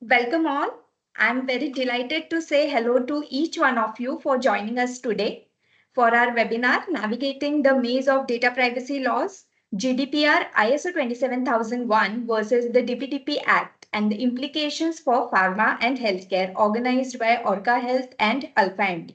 Welcome all. I'm very delighted to say hello to each one of you for joining us today for our webinar, Navigating the Maze of Data Privacy Laws, GDPR ISO 27001 versus the DPDP Act and the implications for pharma and healthcare, organized by Orca Health and Alpha MD.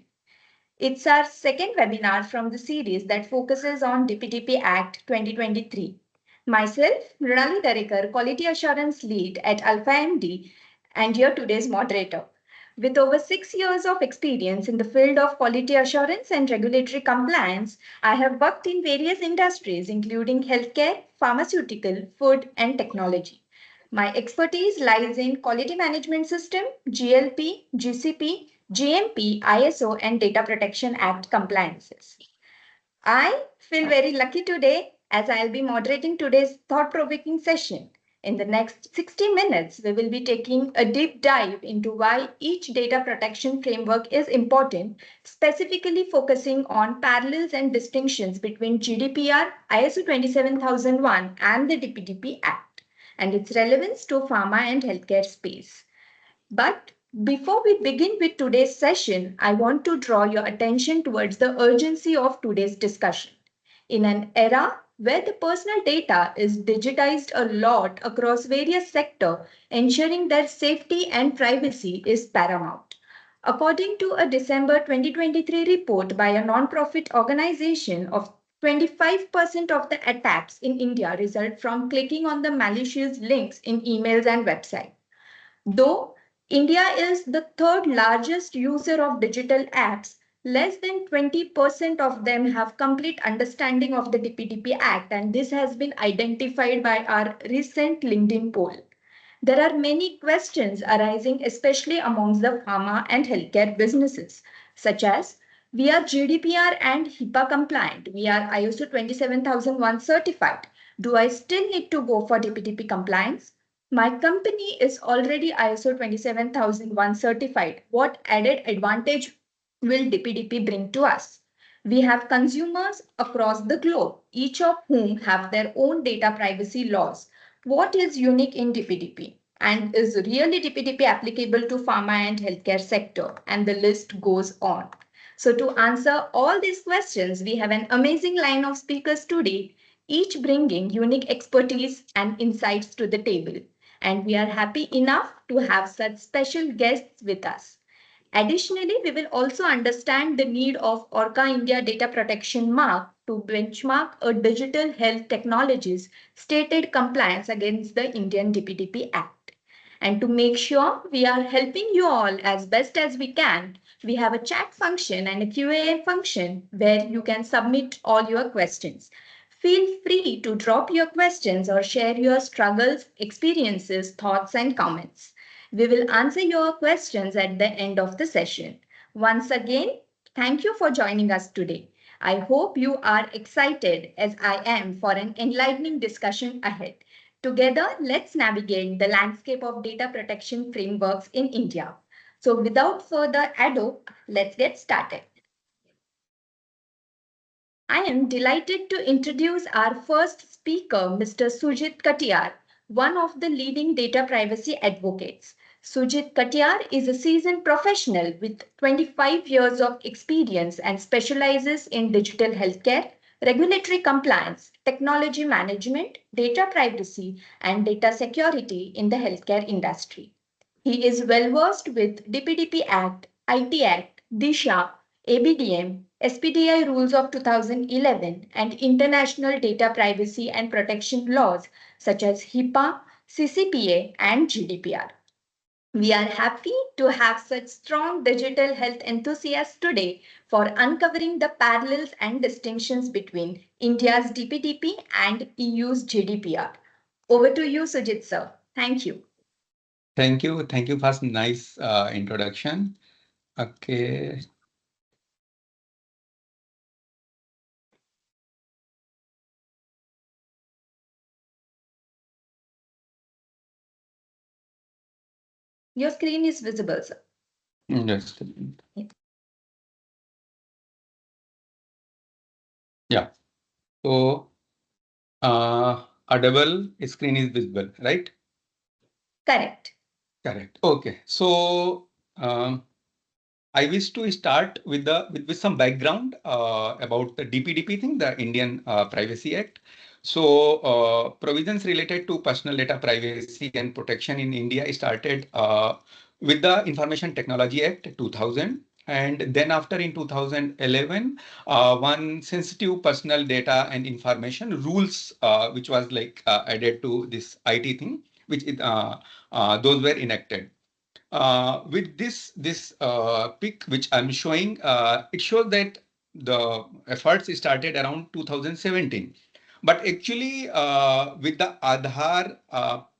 It's our second webinar from the series that focuses on DPDP Act 2023. Myself, Mrinali Darekar, Quality Assurance Lead at Alpha MD, and your today's moderator. With over 6 years of experience in the field of quality assurance and regulatory compliance, I have worked in various industries, including healthcare, pharmaceutical, food, and technology. My expertise lies in quality management system, GLP, GCP, GMP, ISO, and Data Protection Act compliances. I feel very lucky today as I'll be moderating today's thought-provoking session. In the next 60 minutes, we will be taking a deep dive into why each data protection framework is important, specifically focusing on parallels and distinctions between GDPR, ISO 27001, and the DPDP Act, and its relevance to pharma and healthcare space. But before we begin with today's session, I want to draw your attention towards the urgency of today's discussion. In an era where the personal data is digitized a lot across various sectors, ensuring their safety and privacy is paramount. According to a December 2023 report by a non-profit organization, of 25% of the attacks in India result from clicking on the malicious links in emails and websites. Though India is the third largest user of digital apps, less than 20% of them have complete understanding of the DPDP Act, and this has been identified by our recent LinkedIn poll. There are many questions arising, especially amongst the pharma and healthcare businesses, such as we are GDPR and HIPAA compliant, we are ISO 27001 certified. Do I still need to go for DPDP compliance? My company is already ISO 27001 certified. What added advantage will DPDP bring to us? We have consumers across the globe, each of whom have their own data privacy laws. What is unique in DPDP? And is really DPDP applicable to pharma and healthcare sector? And the list goes on. So to answer all these questions, we have an amazing line of speakers today, each bringing unique expertise and insights to the table. And we are happy enough to have such special guests with us. Additionally, we will also understand the need of Orca India Data Protection Mark to benchmark a digital health technologies stated compliance against the Indian DPDP Act. And to make sure we are helping you all as best as we can, we have a chat function and a Q&A function where you can submit all your questions. Feel free to drop your questions or share your struggles, experiences, thoughts, and comments. We will answer your questions at the end of the session. Once again, thank you for joining us today. I hope you are excited as I am for an enlightening discussion ahead. Together, let's navigate the landscape of data protection frameworks in India. So without further ado, let's get started. I am delighted to introduce our first speaker, Mr. Sujit Katiyar, one of the leading data privacy advocates. Sujit Katiyar is a seasoned professional with 25 years of experience and specializes in digital healthcare, regulatory compliance, technology management, data privacy, and data security in the healthcare industry. He is well versed with DPDP Act, IT Act, DISHA, ABDM, SPDI rules of 2011, and international data privacy and protection laws such as HIPAA, CCPA, and GDPR. We are happy to have such strong digital health enthusiasts today for uncovering the parallels and distinctions between India's DPDP and EU's GDPR. Over to you, Sujit sir. Thank you. Thank you. Thank you for a nice introduction. Okay. Your screen is visible, sir. Just yeah. So a double screen is visible, right? Correct. Correct. Okay. So I wish to start with some background about the DPDP thing, the Indian Privacy Act. So provisions related to personal data privacy and protection in India started with the Information Technology Act 2000. And then after in 2011, one sensitive personal data and information rules, which was like added to this IT thing, those were enacted. With this pic which I'm showing, it shows that the efforts started around 2017. But actually, with the Aadhaar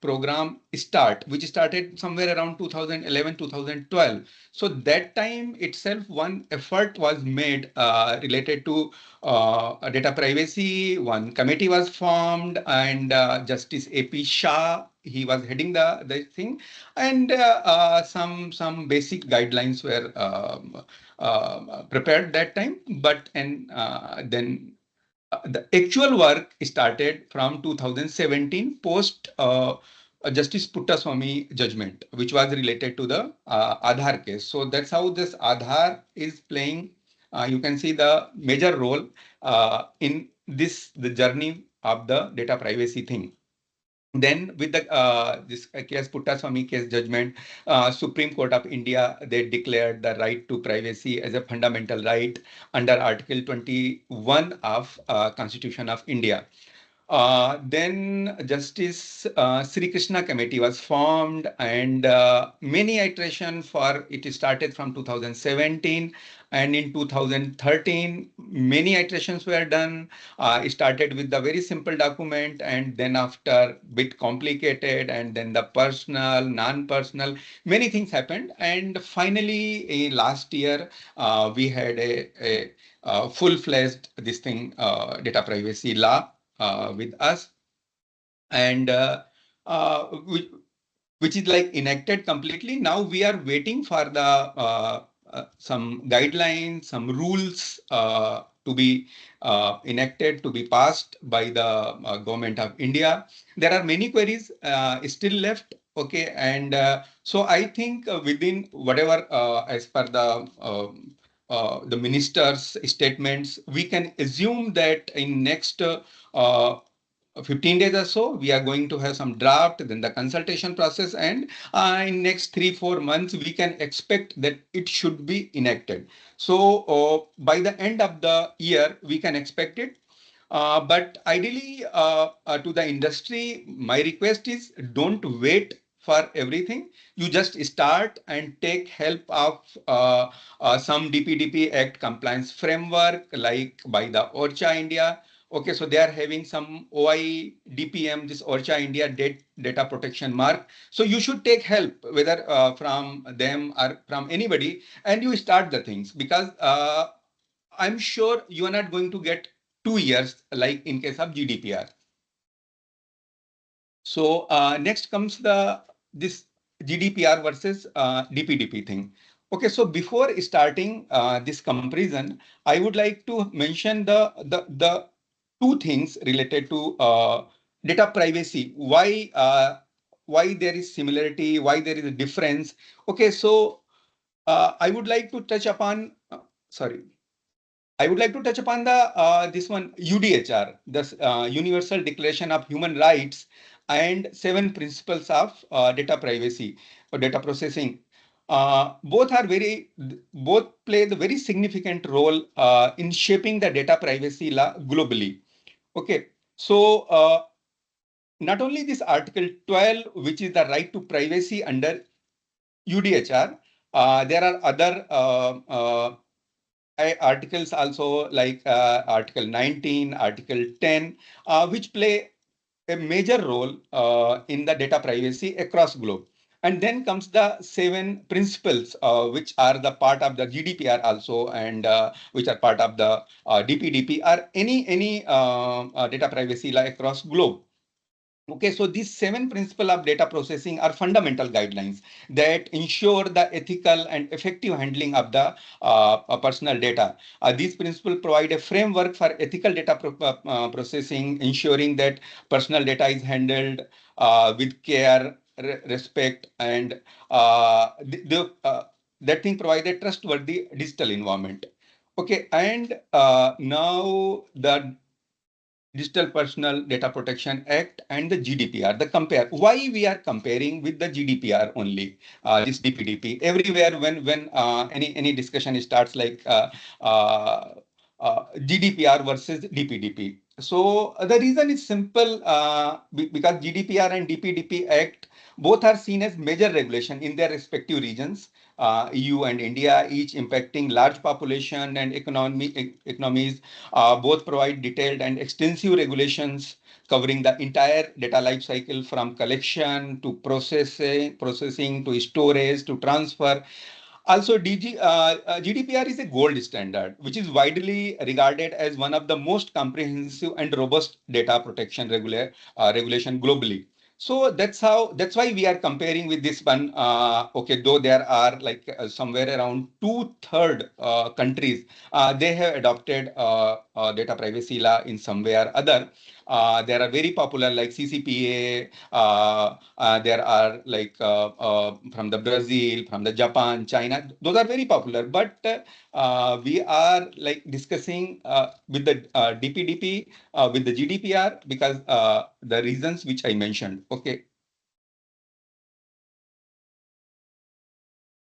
program start, which started somewhere around 2011, 2012. So that time itself, one effort was made related to data privacy. One committee was formed, and Justice A.P. Shah, he was heading the thing, and some basic guidelines were prepared that time. But and then the actual work started from 2017 post Justice Puttaswamy judgment, which was related to the Aadhaar case. So that's how this Aadhaar is playing. You can see the major role in the journey of the data privacy thing. Then with the this case Puttaswamy case judgment, Supreme Court of India, they declared the right to privacy as a fundamental right under Article 21 of Constitution of India. Then Justice Sri Krishna Committee was formed, and many iterations for it started from 2017, and in 2013 many iterations were done. It started with the very simple document, and then after bit complicated, and then the personal, non-personal, many things happened, and finally last year we had a full-fledged this thing data privacy law with us, and which is like enacted completely. Now we are waiting for the some guidelines, some rules to be enacted, to be passed by the government of India. There are many queries still left. Okay, and so I think within whatever as per the minister's statements, we can assume that in next 15 days or so, we are going to have some draft, then the consultation process, and in next 3-4 months, we can expect that it should be enacted. So by the end of the year, we can expect it. But ideally, to the industry, my request is don't wait for everything. You just start and take help of some DPDP Act compliance framework, like by the ORCHA India. Okay, so they are having some OI DPM, this ORCHA India data protection mark. So you should take help, whether from them or from anybody, and you start the things, because I'm sure you are not going to get 2 years like in case of GDPR. So next comes this GDPR versus DPDP thing. Okay, so before starting this comparison, I would like to mention the two things related to data privacy. Why there is similarity? Why there is a difference? Okay, so I would like to touch upon. Sorry. I would like to touch upon the this one UDHR, the Universal Declaration of Human Rights, and 7 principles of data privacy or data processing. Both play the very significant role in shaping the data privacy law globally. Okay, so not only this Article 12, which is the right to privacy under UDHR, there are other articles also, like Article 19, Article 10, which play a major role in the data privacy across globe. And then comes the 7 principles, which are the part of the GDPR also, and which are part of the DPDP, or any data privacy law across globe. Okay, so these 7 principles of data processing are fundamental guidelines that ensure the ethical and effective handling of the personal data. These principles provide a framework for ethical data processing, ensuring that personal data is handled with care respect, and that thing provide a trustworthy digital environment. Okay, and now the Digital Personal Data Protection Act and the GDPR. The compare why we are comparing with the GDPR only, this DPDP. Everywhere when any discussion starts like uh, GDPR versus DPDP. So the reason is simple, because GDPR and DPDP Act both are seen as major regulation in their respective regions. EU and India, each impacting large population and economies. Both provide detailed and extensive regulations covering the entire data life cycle from collection to processing to storage to transfer. Also, GDPR is a gold standard, which is widely regarded as one of the most comprehensive and robust data protection regulation globally. So that's why we are comparing with this one. Okay, though there are like somewhere around 2/3 countries, they have adopted data privacy law in some way or other. There are very popular like CCPA. There are like from the Brazil, from the Japan, China. Those are very popular. But we are like discussing with the DPDP, with the GDPR, because the reasons which I mentioned. Okay.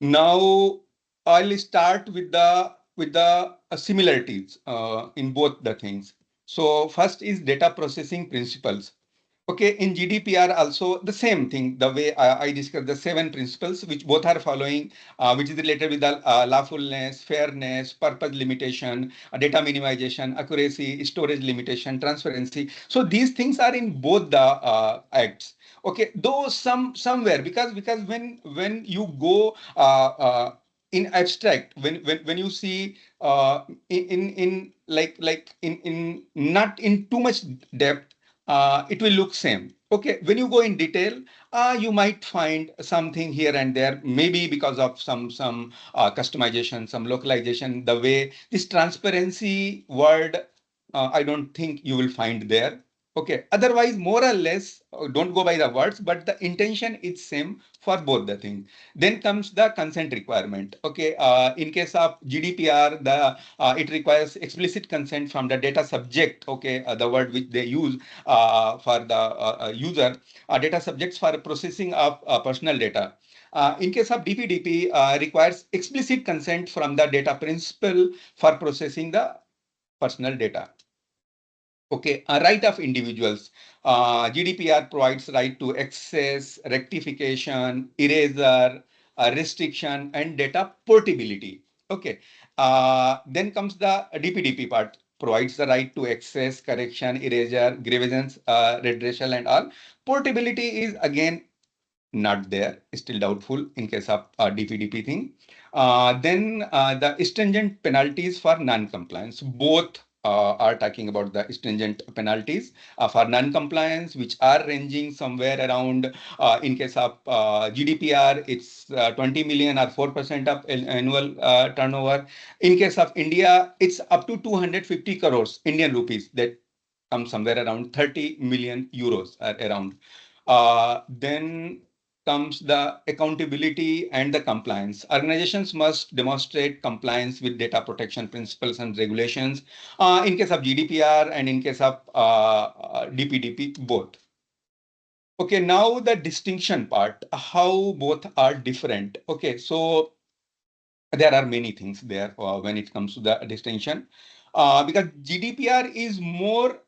Now I'll start with the similarities in both the things. So first is data processing principles. Okay, in GDPR also the same thing, the way I discussed the 7 principles, which both are following, which is related with the lawfulness, fairness, purpose limitation, data minimization, accuracy, storage limitation, transparency. So these things are in both the acts. Okay, though somewhere, because when you go in abstract, when you see in like in not in too much depth, it will look same. Okay, when you go in detail, you might find something here and there, maybe because of some customization, some localization, the way this transparency word, I don't think you will find there. Okay, otherwise, more or less, don't go by the words, but the intention is same for both the things. Then comes the consent requirement. Okay, in case of GDPR, it requires explicit consent from the data subject. Okay, the word which they use for the user, data subjects for processing of personal data. In case of DPDP, requires explicit consent from the data principal for processing the personal data. Okay, a right of individuals. GDPR provides right to access, rectification, erasure, restriction, and data portability. Okay, then comes the DPDP part. Provides the right to access, correction, erasure, grievance, redressal, and all. Portability is again not there, still doubtful in case of DPDP thing. Then the stringent penalties for non-compliance. Both are talking about the stringent penalties for non-compliance, which are ranging somewhere around, in case of GDPR, it's 20 million or 4% of annual turnover. In case of India, it's up to 250 crores Indian rupees, that comes somewhere around 30 million euros around. Then comes the accountability and the compliance. Organizations must demonstrate compliance with data protection principles and regulations in case of GDPR and in case of DPDP, both. Okay, now the distinction part, how both are different. Okay, so there are many things there when it comes to the distinction, because GDPR is more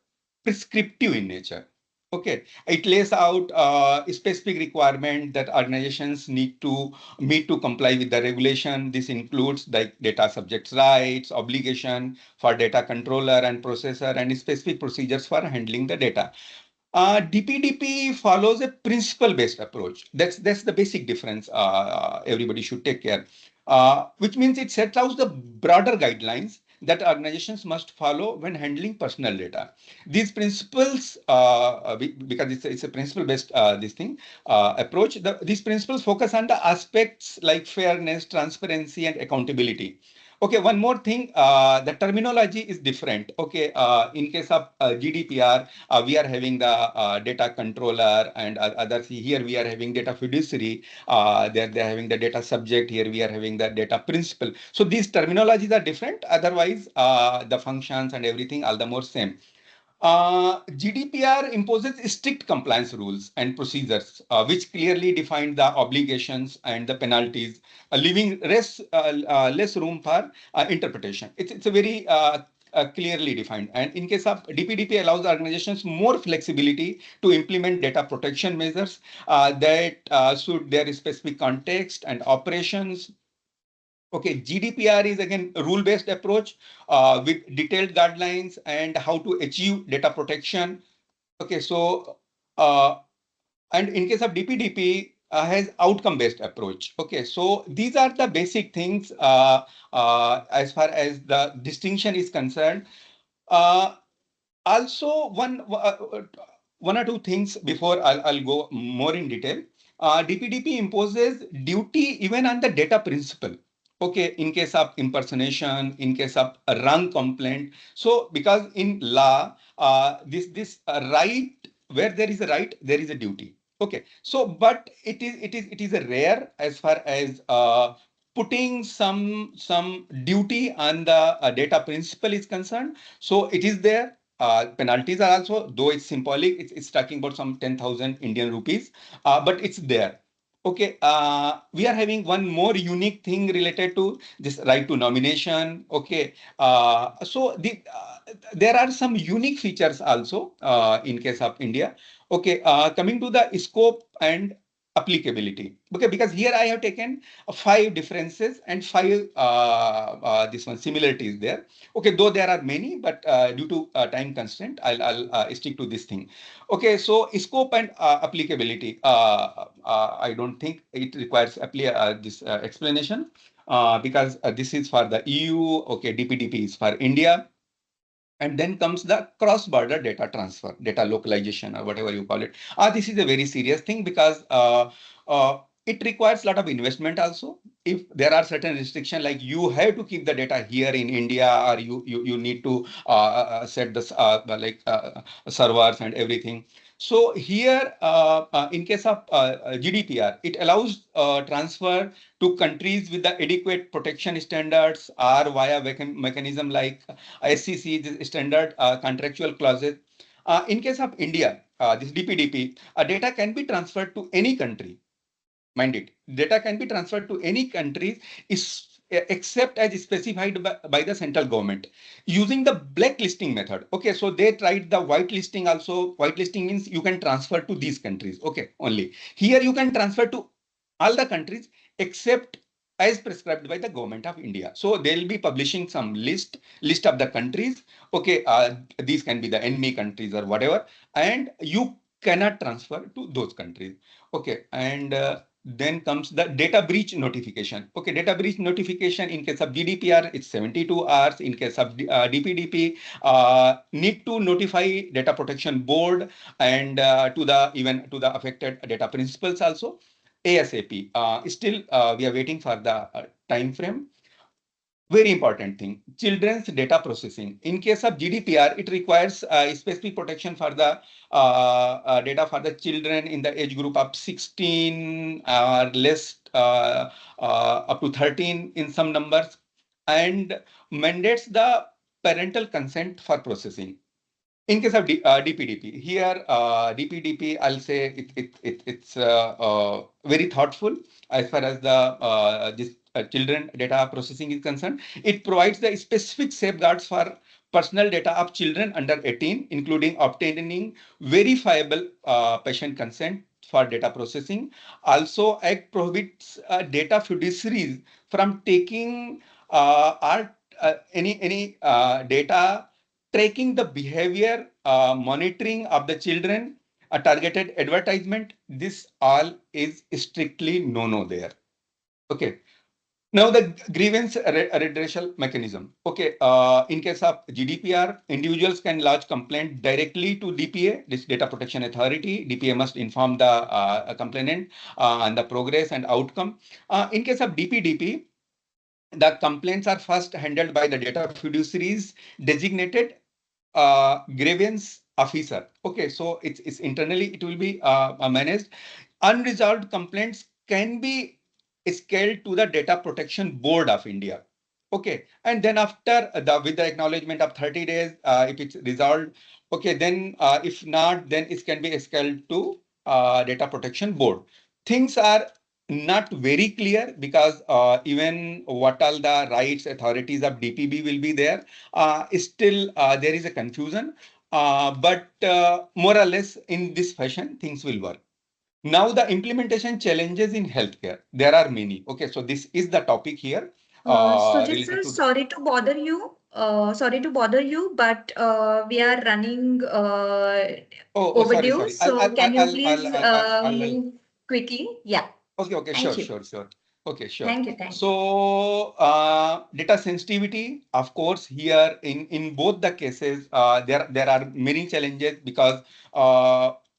prescriptive in nature. Okay, it lays out a specific requirement that organizations need to meet to comply with the regulation. This includes like data subjects' rights, obligation for data controller and processor, and specific procedures for handling the data. DPDP follows a principle-based approach. That's the basic difference. Everybody should take care. Which means it sets out the broader guidelines that organizations must follow when handling personal data. These principles, because it's a principle-based this thing approach, these principles focus on the aspects like fairness, transparency, and accountability. Okay, one more thing, the terminology is different. Okay, in case of GDPR, we are having the data controller and others. Here we are having data fiduciary. They're having the data subject. Here we are having the data principal. So these terminologies are different. Otherwise, the functions and everything are the more same. GDPR imposes strict compliance rules and procedures, which clearly define the obligations and the penalties, leaving less room for interpretation. It's a very clearly defined. And in case of DPDP allows organizations more flexibility to implement data protection measures that suit their specific context and operations. Okay, GDPR is again a rule-based approach with detailed guidelines and how to achieve data protection. Okay, so and in case of DPDP has outcome-based approach. Okay, so these are the basic things as far as the distinction is concerned. Uh, Also, one or two things before I'll go more in detail. DPDP imposes duty even on the data principal. Okay, in case of impersonation, in case of a wrong complaint. So, because in law, this right, where there is a right, there is a duty. Okay, so but it is a rare as far as putting some duty on the data principal is concerned. So it is there. Penalties are also, though it's symbolic, it's talking about some 10,000 Indian rupees, but it's there. Okay, we are having one more unique thing related to this right to nomination. Okay, there are some unique features also in case of India. Okay, coming to the scope and applicability. Okay, because here I have taken five differences and five this one similarities there. Okay, though there are many, but due to time constraint, I'll stick to this thing. Okay, so scope and applicability. I don't think it requires this explanation because this is for the EU. Okay, DPDP is for India. And then comes the cross-border data transfer, data localization, or whatever you call it. This is a very serious thing because it requires a lot of investment also. If there are certain restrictions, like you have to keep the data here in India, or you need to set the servers and everything. So here, in case of GDPR, it allows transfer to countries with the adequate protection standards or via mechanism like SCC, this standard contractual clauses. In case of India, this DPDP, data can be transferred to any country. Mind it, data can be transferred to any countries is except as specified by the central government using the blacklisting method. Okay, so they tried the whitelisting also. Whitelisting means you can transfer to these countries. Okay, only here you can transfer to all the countries except as prescribed by the government of India. So they'll be publishing some list of the countries. Okay, these can be the enemy countries or whatever, and you cannot transfer to those countries. Okay, and then comes the data breach notification. Okay, data breach notification in case of GDPR, it's 72 hours. In case of DPDP, need to notify Data Protection Board and even to the affected data principals also. ASAP. Still, we are waiting for the time frame. Very important thing, children's data processing. In case of GDPR, it requires specific protection for the data for the children in the age group of 16 or less up to 13 in some numbers, and mandates the parental consent for processing. In case of DPDP, here DPDP, I'll say it's very thoughtful as far as the this children data processing is concerned. It provides the specific safeguards for personal data of children under 18, including obtaining verifiable patient consent for data processing. Also, Act prohibits data fiduciaries from taking any data, tracking the behavior, monitoring of the children, a targeted advertisement. This all is strictly no there. Okay. Now the grievance redressal mechanism. Okay, in case of GDPR, individuals can lodge complaint directly to DPA, this Data Protection Authority. DPA must inform the complainant on the progress and outcome. In case of DPDP, the complaints are first handled by the data fiduciaries designated grievance officer. Okay, so it's internally it will be managed. Unresolved complaints can be scaled to the Data Protection Board of India. Okay, and then after with the acknowledgement of 30 days, if it's resolved, okay, then if not, then it can be scaled to Data Protection Board. Things are not very clear because even what all the rights authorities of DPB will be there, still there is a confusion, but more or less in this fashion things will work. Now the implementation challenges in healthcare, there are many. Okay, so this is the topic here Sujit sir, related to. sorry to bother you. Sorry to bother you, but we are running Oh, sorry, overdue. sorry. So can you please I'll move quickly? Yeah. Okay, Thank sure, you. sure, sure. Okay, sure. Thank you. Thank you. So, data sensitivity, of course, here in both the cases, there are many challenges because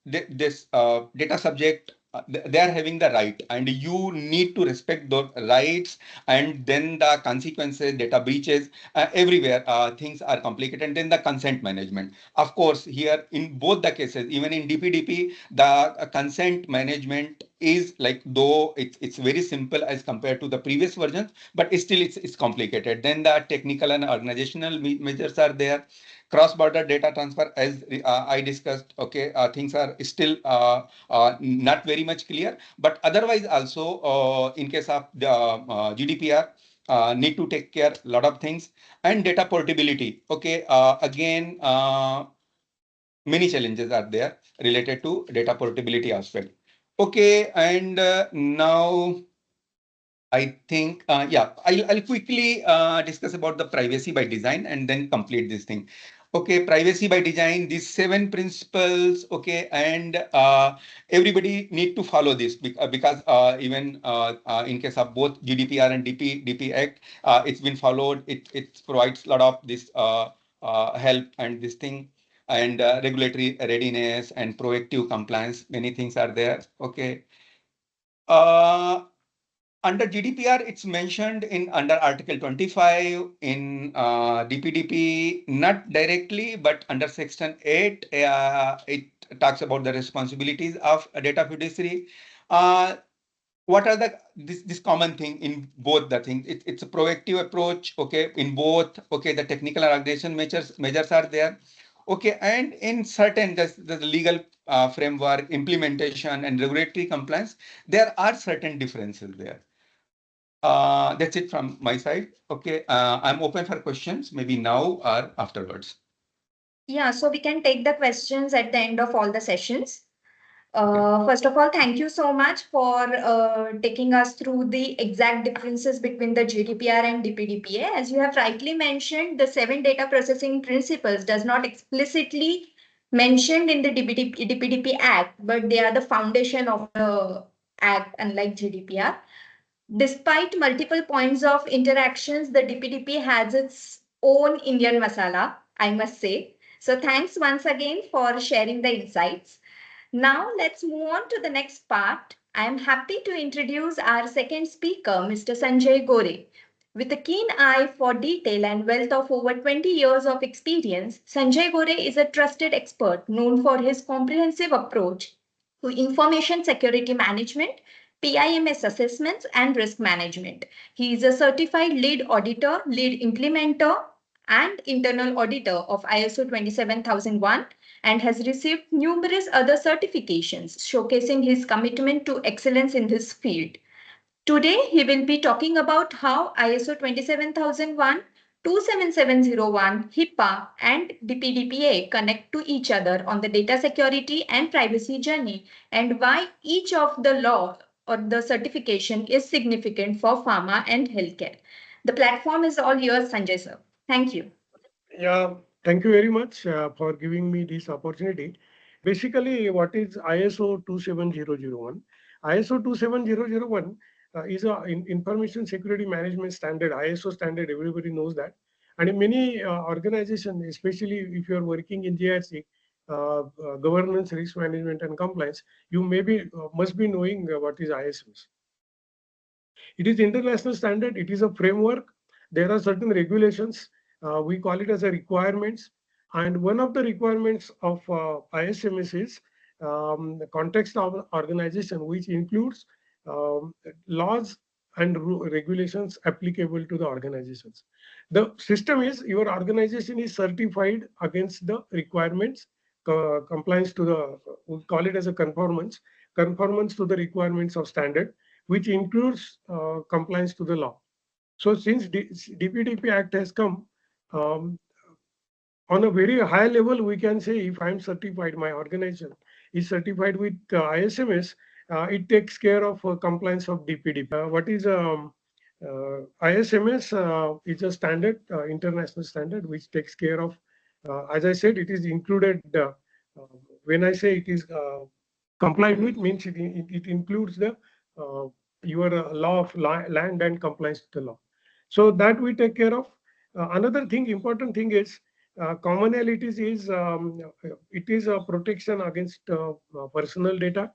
this data subject, they are having the right, and you need to respect those rights, and then the consequences, data breaches, everywhere, things are complicated, and then the consent management. Of course, here in both the cases, even in DPDP, the consent management is like, though it's very simple as compared to the previous versions, but still it's complicated. Then the technical and organizational measures are there. Cross-border data transfer, as I discussed, okay, things are still not very much clear, but otherwise also in case of the GDPR, need to take care a lot of things. And data portability, okay, again, many challenges are there related to data portability aspect. Okay, and now I think, yeah, I'll quickly discuss about the privacy by design and then complete this thing. Okay, privacy by design, these 7 principles, okay, and everybody need to follow this because even in case of both GDPR and DP Act, it's been followed. It provides a lot of this help and this thing, and regulatory readiness and proactive compliance. Many things are there. Okay. Under GDPR, it's mentioned in under Article 25 in DPDP, not directly, but under Section 8, it talks about the responsibilities of a data fiduciary. What are this common thing in both the things? It's a proactive approach, okay, in both, okay, the technical and organization measures are there. Okay, and in certain the legal framework, implementation and regulatory compliance, there are certain differences there. That's it from my side. Okay, I'm open for questions, maybe now or afterwards. Yeah, so we can take the questions at the end of all the sessions. Okay. First of all, thank you so much for taking us through the exact differences between the GDPR and DPDPA. As you have rightly mentioned, the 7 data processing principles does not explicitly mentioned in the DPDP Act, but they are the foundation of the Act, unlike GDPR. Despite multiple points of interactions, the DPDP has its own Indian masala, I must say. So thanks once again for sharing the insights. Now let's move on to the next part. I am happy to introduce our second speaker, Mr. Sanjay Gore. With a keen eye for detail and wealth of over 20 years of experience, Sanjay Gore is a trusted expert known for his comprehensive approach to information security management, PIMS assessments, and risk management. He is a certified lead auditor, lead implementer, and internal auditor of ISO 27001 and has received numerous other certifications showcasing his commitment to excellence in this field. Today, he will be talking about how ISO 27001, 27701, HIPAA, and DPDPA connect to each other on the data security and privacy journey, and why each of the law or the certification is significant for pharma and healthcare. The platform is all yours, Sanjay sir. Thank you. Yeah, thank you very much for giving me this opportunity. Basically, what is ISO 27001? ISO 27001 is a information security management standard, ISO standard, everybody knows that. And in many organizations, especially if you are working in GRC, governance, risk management and compliance, you must be knowing what is ISOs. It is international standard. It is a framework. There are certain regulations. We call it as a requirements. And one of the requirements of ISMS is the context of organization, which includes laws and regulations applicable to the organizations. The system is your organization is certified against the requirements, compliance to the, we call it as a conformance to the requirements of standard, which includes compliance to the law. So since DPDP Act has come, um, on a very high level, we can say if I'm certified, my organization is certified with ISMS, it takes care of compliance of DPDP. What is ISMS is a standard, international standard, which takes care of, as I said, it is included. When I say it is complied with, means it includes the your law of land and compliance to the law. So that we take care of. Another thing, important thing is commonalities is it is a protection against personal data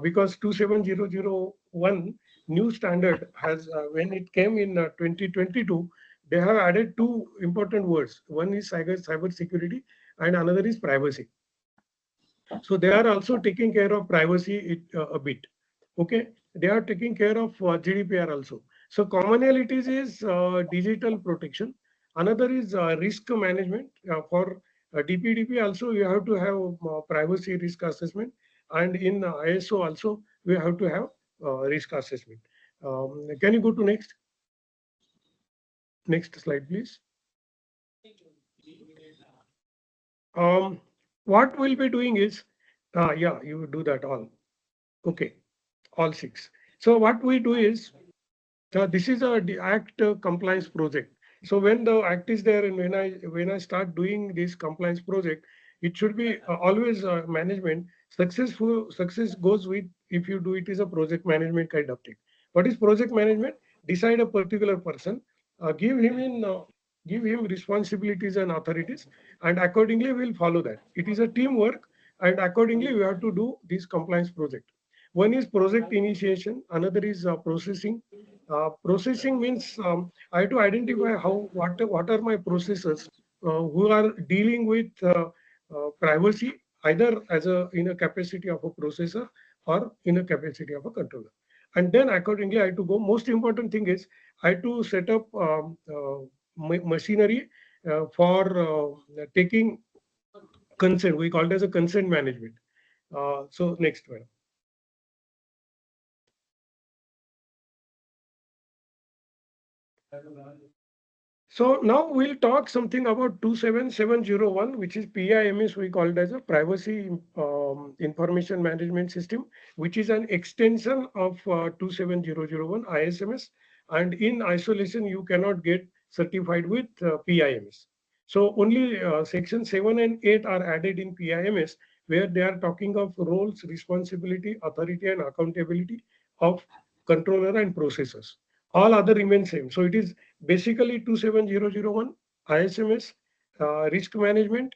because 27001 new standard has when it came in 2022, they have added two important words. One is cyber security and another is privacy. So they are also taking care of privacy a bit. Okay, they are taking care of GDPR also. So commonalities is digital protection. Another is risk management. For DPDP also, you have to have privacy risk assessment, and in ISO also we have to have risk assessment. Can you go to next slide, please? What we'll be doing is, yeah, you do that all. Okay, all six. So what we do is, this is a Act compliance project. So when the Act is there and when I start doing this compliance project, it should be always management. Success goes with if you do it is a project management kind of thing. What is project management? Decide a particular person, give him responsibilities and authorities, and accordingly we'll follow that. It is a teamwork, and accordingly we have to do this compliance project. One is project initiation, another is processing. Processing means I have to identify what are my processors who are dealing with privacy, either as in a capacity of a processor or in a capacity of a controller. And then accordingly, I have to go. Most important thing is I have to set up machinery for taking consent. We call it as a consent management. So next one. So now we'll talk something about 27701, which is PIMS, we call it as a Privacy Information Management System, which is an extension of 27001 ISMS. And in isolation, you cannot get certified with PIMS. So only section 7 and 8 are added in PIMS, where they are talking of roles, responsibility, authority, and accountability of controller and processors. All other remain same. So it is basically 27001 ISMS, risk management,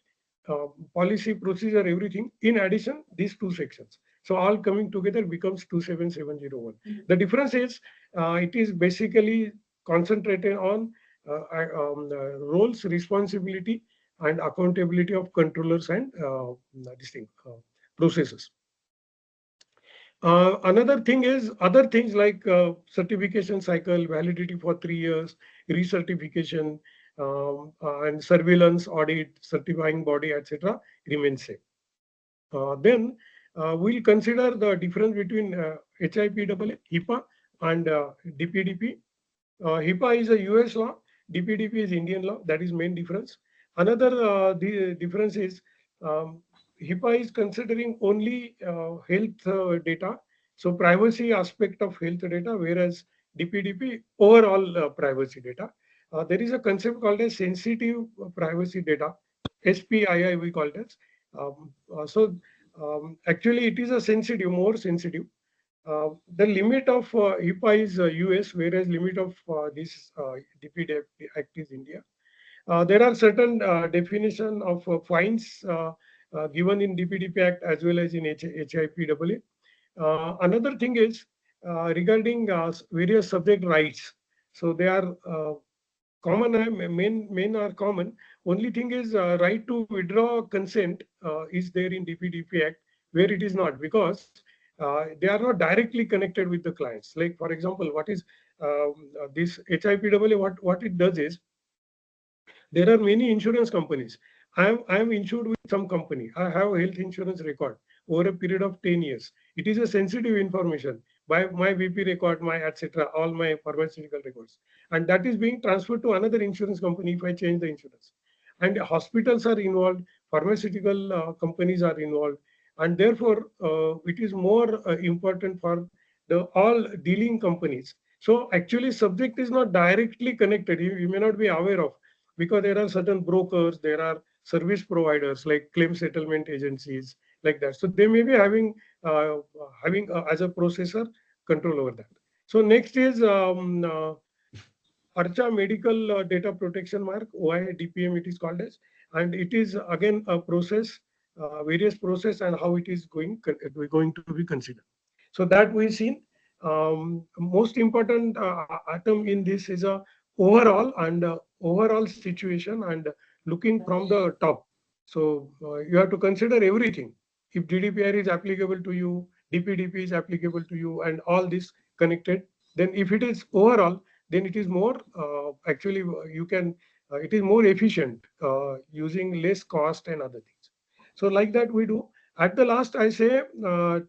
policy, procedure, everything. In addition, these two sections. So all coming together becomes 27701. The difference is it is basically concentrated on roles, responsibility, and accountability of controllers and processes. Another thing is other things like certification cycle, validity for 3 years, recertification, and surveillance, audit, certifying body, etc. remain same. Then we'll consider the difference between HIPAA, HIPAA and DPDP. HIPAA is a US law, DPDP is Indian law. That is main difference. Another the difference is HIPAA is considering only health data, so privacy aspect of health data, whereas DPDP overall privacy data. There is a concept called as sensitive privacy data, SPII we call it as. Actually it is a sensitive, more sensitive. The limit of HIPAA is US, whereas limit of this DPDP Act is India. There are certain definition of fines given in DPDP Act as well as in HIPAA. Another thing is regarding various subject rights. So they are common, main are common. Only thing is right to withdraw consent is there in DPDP Act, where it is not, because they are not directly connected with the clients. Like for example, what is this HIPAA? What it does is, there are many insurance companies. I am insured with some company. I have a health insurance record over a period of 10 years. It is a sensitive information by my BP record, my etc., all my pharmaceutical records. And that is being transferred to another insurance company if I change the insurance. And hospitals are involved, pharmaceutical companies are involved. And therefore, it is more important for the all dealing companies. So actually subject is not directly connected. You may not be aware of, because there are certain brokers, there are service providers like claim settlement agencies, like that. So they may be having as a processor control over that. So next is ARCHA medical data protection mark, OIDPM it is called as, and it is again a process, various process, and how it is going to be considered. So that we've seen. Most important item in this is a overall and overall situation, and looking from the top. So you have to consider everything. If GDPR is applicable to you, DPDP is applicable to you, and all this connected, then if it is overall, then it is more actually you can it is more efficient using less cost and other things. So like that we do. At the last, I say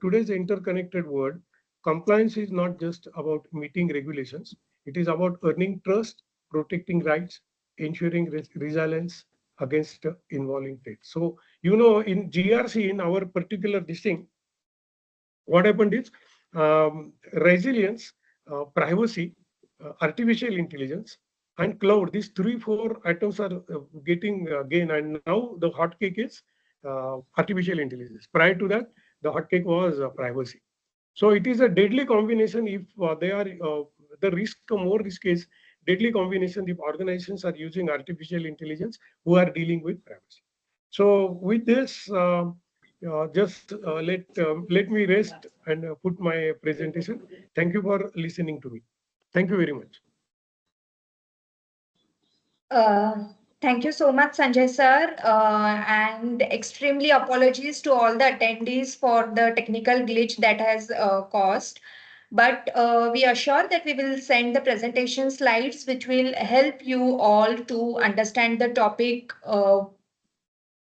today's interconnected world, compliance is not just about meeting regulations. It is about earning trust, protecting rights, ensuring resilience against involving threats. So, in GRC, in our particular this thing, what happened is resilience, privacy, artificial intelligence, and cloud. These 3-4 items are getting gain, and now the hot cake is artificial intelligence. Prior to that, the hot cake was privacy. So it is a deadly combination if they are the more risk is deadly combination if organizations are using artificial intelligence who are dealing with privacy. So with this, just let me rest and put my presentation. Thank you for listening to me. Thank you very much. Thank you so much, Sanjay sir, and extremely apologies to all the attendees for the technical glitch that has caused. But we assure that we will send the presentation slides, which will help you all to understand the topic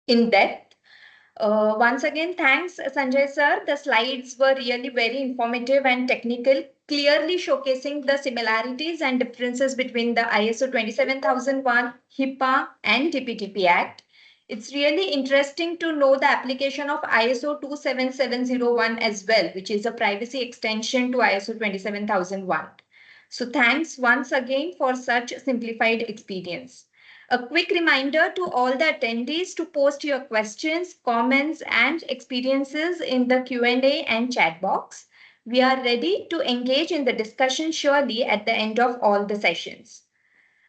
in depth. Once again, thanks, Sanjay sir. The slides were really very informative and technical, clearly showcasing the similarities and differences between the ISO 27001, HIPAA, and DPDP Act. It's really interesting to know the application of ISO 27701 as well, which is a privacy extension to ISO 27001. So thanks once again for such simplified experience. A quick reminder to all the attendees to post your questions, comments, and experiences in the Q&A and chat box. We are ready to engage in the discussion surely at the end of all the sessions.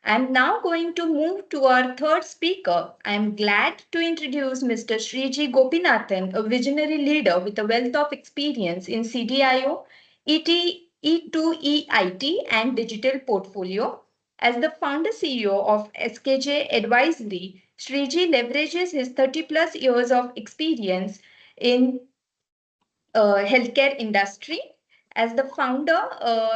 I'm now going to move to our third speaker. I'm glad to introduce Mr. Shriji Gopinathan, a visionary leader with a wealth of experience in CDIO, E2EIT, and digital portfolio. As the founder CEO of SKJ Advisory, Shriji leverages his 30+ years of experience in healthcare industry. As the founder,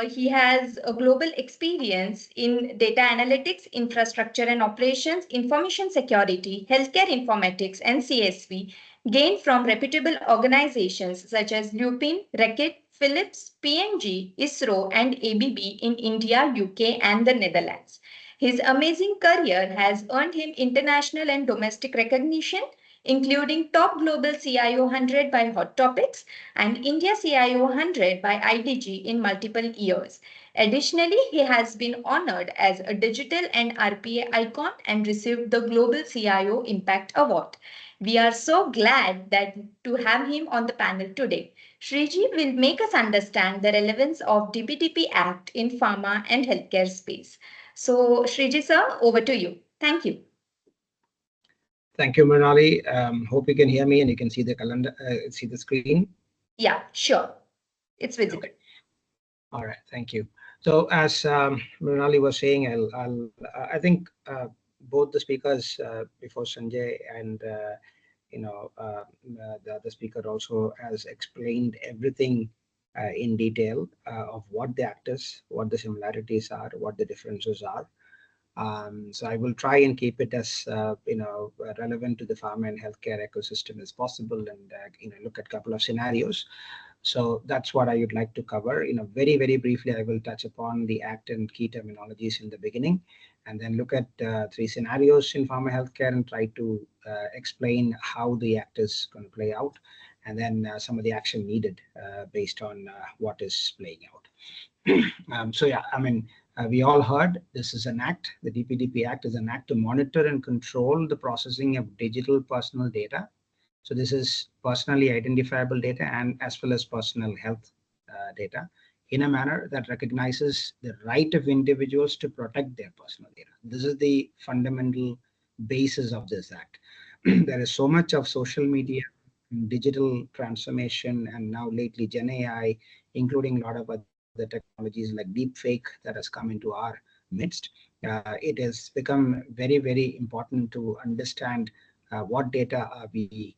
he has a global experience in data analytics, infrastructure and operations, information security, healthcare informatics, and CSV, gained from reputable organizations such as Lupin, Reckitt, Philips, P&G, ISRO, and ABB in India, UK, and the Netherlands. His amazing career has earned him international and domestic recognition, including Top Global CIO 100 by Hot Topics and India CIO 100 by IDG in multiple years. Additionally, he has been honored as a digital and RPA icon and received the Global CIO Impact Award. We are so glad to have him on the panel today. Shriji will make us understand the relevance of DPDP Act in pharma and healthcare space. So, Shriji sir, over to you. Thank you. Thank you, Mrinali. Hope you can hear me and you can see the calendar, see the screen. Yeah, sure. It's visible. All right, thank you. So as Mrinali was saying, I think both the speakers before Sanjay and the other speaker also has explained everything in detail of what the act is, what the similarities are, what the differences are. So I will try and keep it as relevant to the pharma and healthcare ecosystem as possible, and look at a couple of scenarios. So that's what I would like to cover. Very, very briefly, I will touch upon the act and key terminologies in the beginning, and then look at 3 scenarios in pharma healthcare and try to explain how the act is going to play out, and then some of the action needed based on what is playing out. So yeah, I mean, we all heard this is an act. The DPDP Act is an act to monitor and control the processing of digital personal data. So this is personally identifiable data and as well as personal health data in a manner that recognizes the right of individuals to protect their personal data. This is the fundamental basis of this act. There is so much of social media, digital transformation, and now lately Gen AI, including a lot of other technologies like deepfake that has come into our midst. It has become very, very important to understand what data are we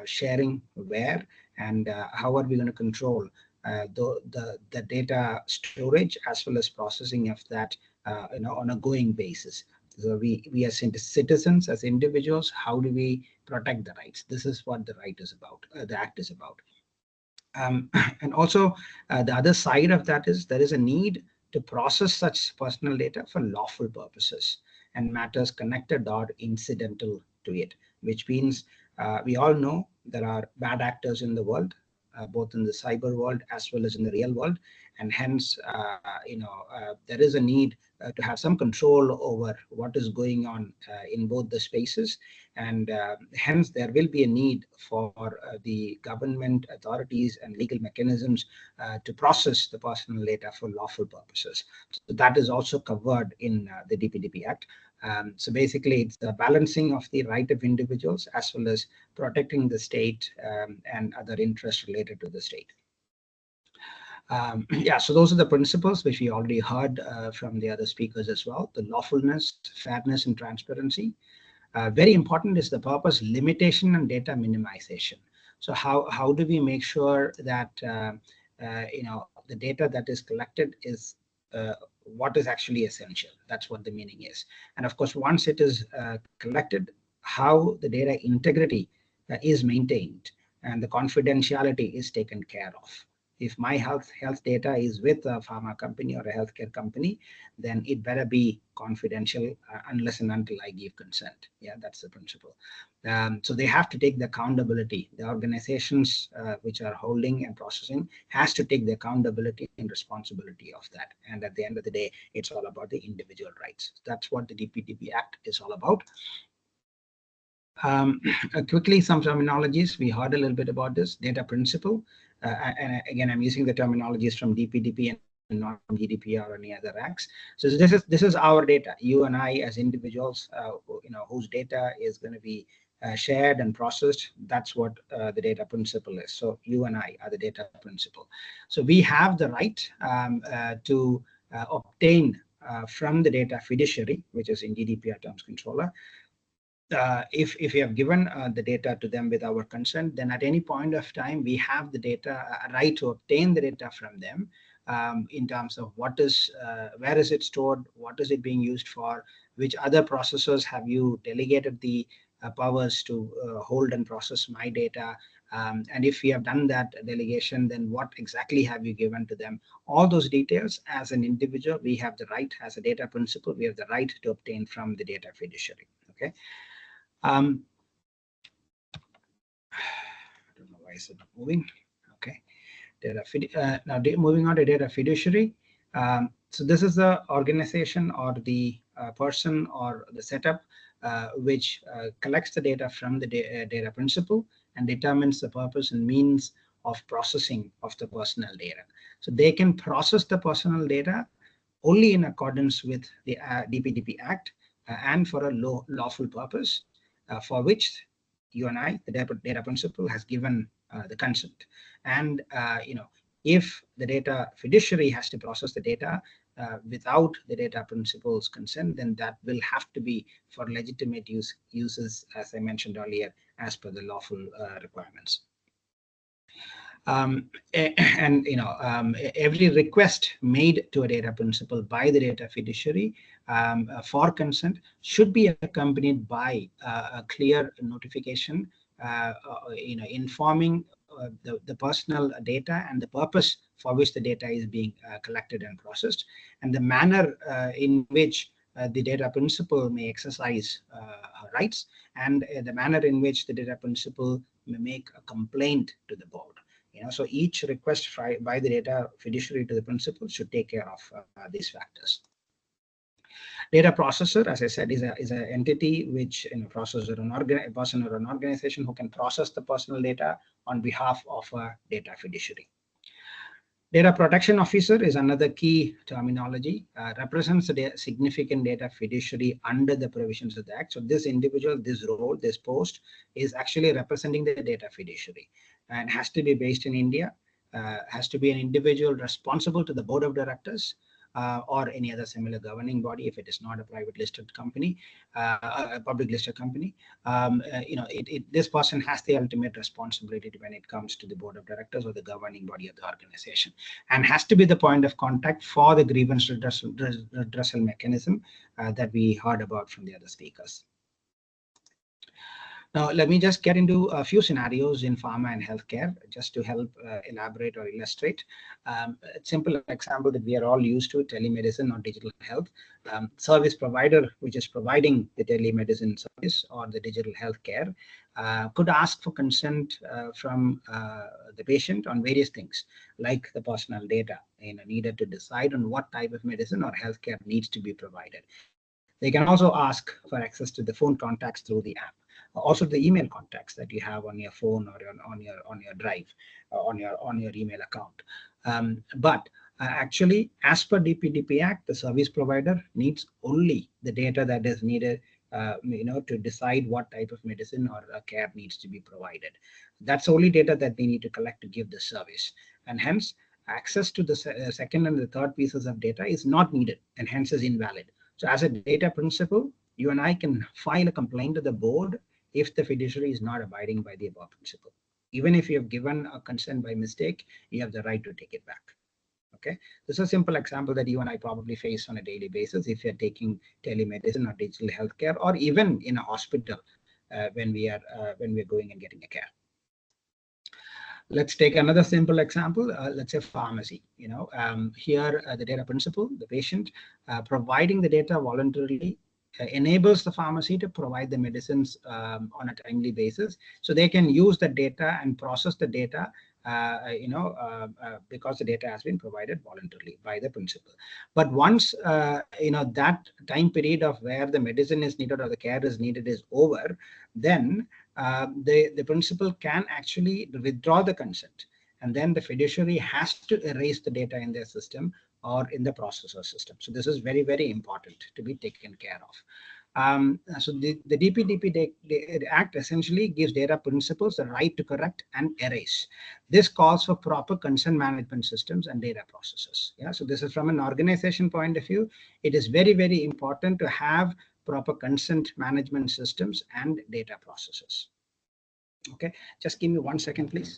sharing where, and how are we going to control the data storage as well as processing of that on a going basis. So we as citizens, as individuals, how do we protect the rights? This is what the right is about, the act is about. And also the other side of that is there is a need to process such personal data for lawful purposes and matters connected or incidental to it, which means we all know there are bad actors in the world, both in the cyber world as well as in the real world, and hence there is a need to have some control over what is going on in both the spaces, and hence there will be a need for the government authorities and legal mechanisms to process the personal data for lawful purposes. So that is also covered in the DPDP Act. So basically, it's the balancing of the right of individuals as well as protecting the state and other interests related to the state. Yeah, so those are the principles which we already heard from the other speakers as well: the lawfulness, fairness, and transparency. Very important is the purpose, limitation, and data minimization. So how do we make sure that the data that is collected is what is actually essential? That's what the meaning is. And of course, once it is collected, how the data integrity is maintained and the confidentiality is taken care of. If my health data is with a pharma company or a healthcare company, then it better be confidential unless and until I give consent. Yeah, that's the principle. So they have to take the accountability. The organizations which are holding and processing has to take the accountability and responsibility of that. And at the end of the day, it's all about the individual rights. That's what the DPDP Act is all about. Quickly, some terminologies. We heard a little bit about this data principle. And again, I'm using the terminologies from DPDP and not from GDPR or any other acts. So this is our data. You and I, as individuals, whose data is going to be shared and processed. That's what the data principle is. So you and I are the data principle. So we have the right to obtain from the data fiduciary, which is in GDPR terms controller. If we have given the data to them with our consent, then at any point of time, we have the data, right to obtain the data from them in terms of what is, where is it stored, what is it being used for, which other processors have you delegated the powers to hold and process my data. And if we have done that delegation, then what exactly have you given to them? All those details, as an individual, we have the right, as a data principle, we have the right to obtain from the data fiduciary. Okay. I don't know why is it moving. Okay, now moving on to data fiduciary. So this is the organization or the person or the setup which collects the data from the data principle and determines the purpose and means of processing of the personal data. So they can process the personal data only in accordance with the DPDP Act and for a lawful purpose. For which you and I, the data principle, has given the consent. And if the data fiduciary has to process the data without the data principal's consent, then that will have to be for legitimate uses, as I mentioned earlier, as per the lawful requirements. Every request made to a data principal by the data fiduciary for consent should be accompanied by a clear notification, informing the personal data and the purpose for which the data is being collected and processed, and the manner in which the data principal may exercise her rights, and the manner in which the data principal may make a complaint to the board. So each request by the data fiduciary to the principal should take care of these factors. Data processor, as I said, is an entity which processes a person or an organization who can process the personal data on behalf of a data fiduciary. Data protection officer is another key terminology, represents a significant data fiduciary under the provisions of the Act. So this individual, this role, this post is actually representing the data fiduciary, and has to be based in India, has to be an individual responsible to the board of directors or any other similar governing body if it is not a private listed company, a public listed company. This person has the ultimate responsibility when it comes to the board of directors or the governing body of the organization, and has to be the point of contact for the grievance redressal mechanism that we heard about from the other speakers. Now, let me just get into a few scenarios in pharma and healthcare just to help elaborate or illustrate. A simple example that we are all used to, telemedicine or digital health. Service provider, which is providing the telemedicine service or the digital healthcare, could ask for consent from the patient on various things, like the personal data needed to decide on what type of medicine or healthcare needs to be provided. They can also ask for access to the phone contacts through the app. Also the email contacts that you have on your phone or on your drive, on your email account. Actually, as per DPDP Act, the service provider needs only the data that is needed to decide what type of medicine or care needs to be provided. That's only data that they need to collect to give the service, and hence access to the second and the third pieces of data is not needed, and hence is invalid. So as a data principal, you and I can file a complaint to the board if the fiduciary is not abiding by the above principle. Even if you have given a consent by mistake, you have the right to take it back. Okay, this is a simple example that you and I probably face on a daily basis if you're taking telemedicine or digital healthcare, or even in a hospital when we are going and getting a care. Let's take another simple example. Let's say pharmacy. Here the data principal, the patient, providing the data voluntarily enables the pharmacy to provide the medicines on a timely basis, so they can use the data and process the data because the data has been provided voluntarily by the principal. But once that time period of where the medicine is needed or the care is needed is over, then the principal can actually withdraw the consent, and then the fiduciary has to erase the data in their system or in the processor system. So this is very, very important to be taken care of. So the DPDP Act essentially gives data principals the right to correct and erase. This calls for proper consent management systems and data processes. Yeah, so this is from an organization point of view. It is very, very important to have proper consent management systems and data processes. Okay, just give me 1 second, please.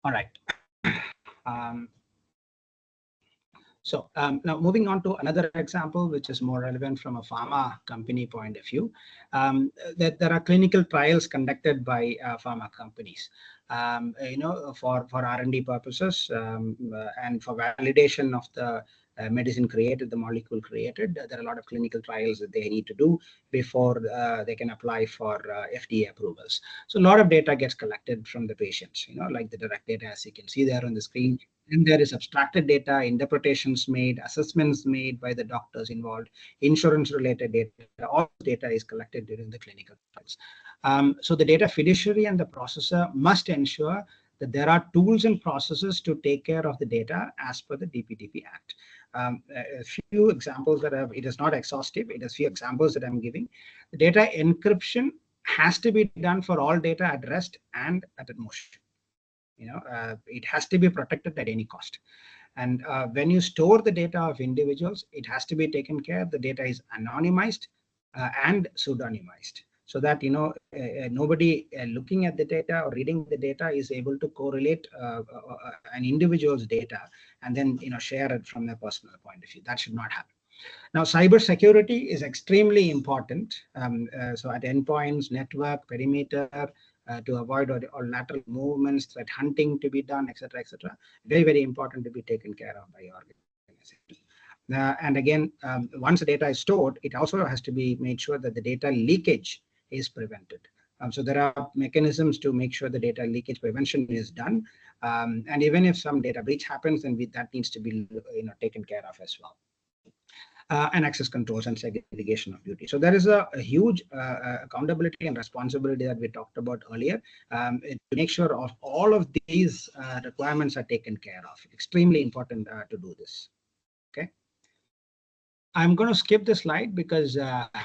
All right. Now moving on to another example, which is more relevant from a pharma company point of view, that there are clinical trials conducted by pharma companies, for R&D purposes and for validation of the medicine created, the molecule created. There are a lot of clinical trials that they need to do before they can apply for FDA approvals. So a lot of data gets collected from the patients, like the direct data, as you can see there on the screen. And there is abstracted data, interpretations made, assessments made by the doctors involved, insurance-related data. All data is collected during the clinical trials. So the data fiduciary and the processor must ensure that there are tools and processes to take care of the data as per the DPDP Act. A few examples that it is not exhaustive, it is few examples that I'm giving. The data encryption has to be done for all data at rest and at motion. It has to be protected at any cost. And when you store the data of individuals, it has to be taken care of. The data is anonymized and pseudonymized, so that nobody looking at the data or reading the data is able to correlate an individual's data and then share it from their personal point of view. That should not happen. Now, cybersecurity is extremely important. So at endpoints, network, perimeter, to avoid or lateral movements, threat hunting to be done, etc., etc. Very, very important to be taken care of by your organization. And again, once the data is stored, it also has to be made sure that the data leakage is prevented. So there are mechanisms to make sure the data leakage prevention is done. And even if some data breach happens, then that needs to be taken care of as well. And access controls and segregation of duty. So there is a huge accountability and responsibility that we talked about earlier to make sure of all of these requirements are taken care of. Extremely important to do this. Okay. I'm going to skip this slide because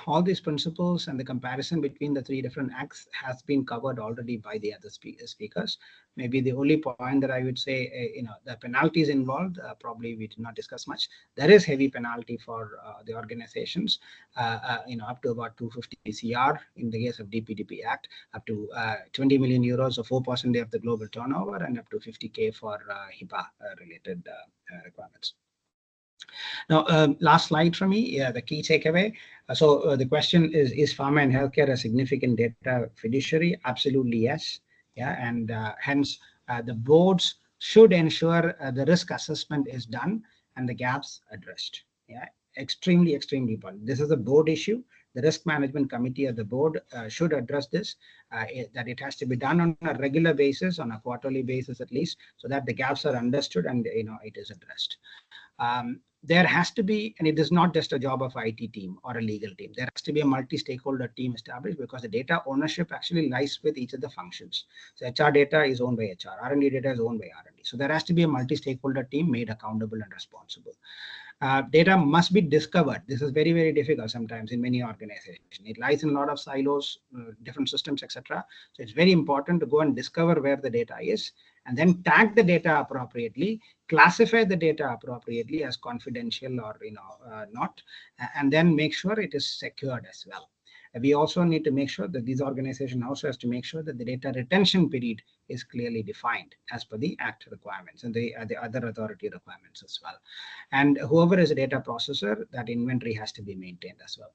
all these principles and the comparison between the three different acts has been covered already by the other speakers. Maybe the only point that I would say, the penalties involved, probably we did not discuss much. There is heavy penalty for the organizations, up to about 250 CR in the case of DPDP Act, up to 20 million euros or 4% of the global turnover, and up to 50K for HIPAA related requirements. Now, last slide for me, the key takeaway. So the question is pharma and healthcare a significant data fiduciary? Absolutely, yes. Yeah, and hence the boards should ensure the risk assessment is done and the gaps addressed. Yeah, extremely, extremely important. This is a board issue. The risk management committee of the board should address this, that it has to be done on a regular basis, on a quarterly basis at least, so that the gaps are understood and it is addressed. There has to be, and it is not just a job of IT team or a legal team. There has to be a multi-stakeholder team established because the data ownership actually lies with each of the functions. So HR data is owned by HR, R&D data is owned by R&D. So there has to be a multi-stakeholder team made accountable and responsible. Data must be discovered. This is very, very difficult sometimes in many organizations. It lies in a lot of silos, different systems, etc. So it's very important to go and discover where the data is, and then tag the data appropriately, classify the data appropriately as confidential or not, and then make sure it is secured as well. We also need to make sure that these organizations also has to make sure that the data retention period is clearly defined as per the Act requirements and the other authority requirements as well. And whoever is a data processor, that inventory has to be maintained as well.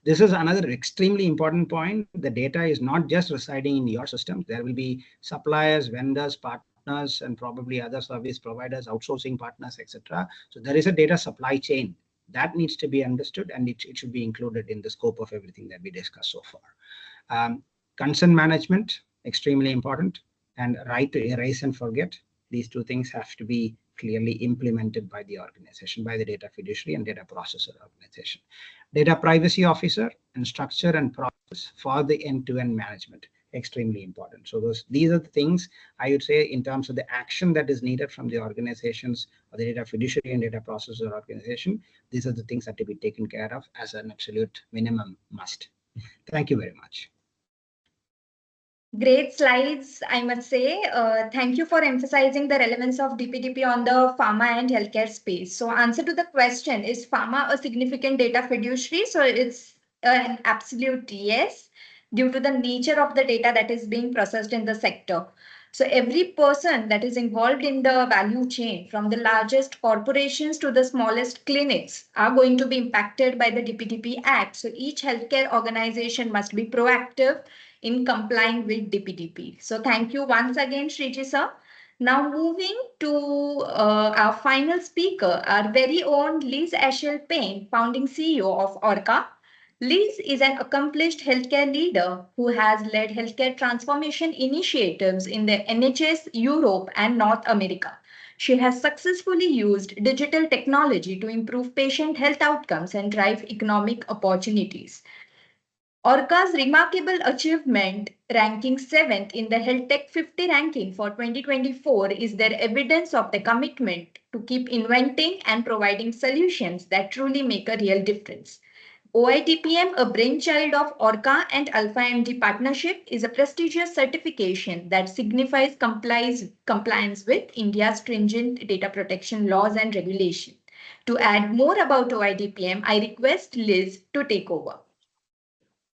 This is another extremely important point. The data is not just residing in your systems. There will be suppliers, vendors, partners, and probably other service providers, outsourcing partners, etc. So there is a data supply chain that needs to be understood, and it should be included in the scope of everything that we discussed so far. Consent management, extremely important, and right to erase and forget. These two things have to be clearly implemented by the organization, by the data fiduciary and data processor organization. Data privacy officer and structure and process for the end-to-end management, extremely important. So these are the things I would say in terms of the action that is needed from the organizations or the data fiduciary and data processor organization. These are the things that to be taken care of as an absolute minimum must. Thank you very much. Great slides, I must say. Thank you for emphasizing the relevance of DPDP on the pharma and healthcare space. So answer to the question, is pharma a significant data fiduciary? So it's an absolute yes, due to the nature of the data that is being processed in the sector. So every person that is involved in the value chain, from the largest corporations to the smallest clinics, are going to be impacted by the DPDP Act. So each healthcare organization must be proactive in complying with DPDP. So thank you once again, Shriji sir. Now moving to our final speaker, our very own Liz Asschel-Payne, founding CEO of Orca. Liz is an accomplished healthcare leader who has led healthcare transformation initiatives in the NHS, Europe, and North America. She has successfully used digital technology to improve patient health outcomes and drive economic opportunities. Orca's remarkable achievement, ranking 7th in the Health Tech 50 ranking for 2024, is their evidence of the commitment to keep inventing and providing solutions that truly make a real difference. OIDPM, a brainchild of ORCA and Alpha MD partnership, is a prestigious certification that signifies compliance with India's stringent data protection laws and regulation. To add more about OIDPM, I request Liz to take over.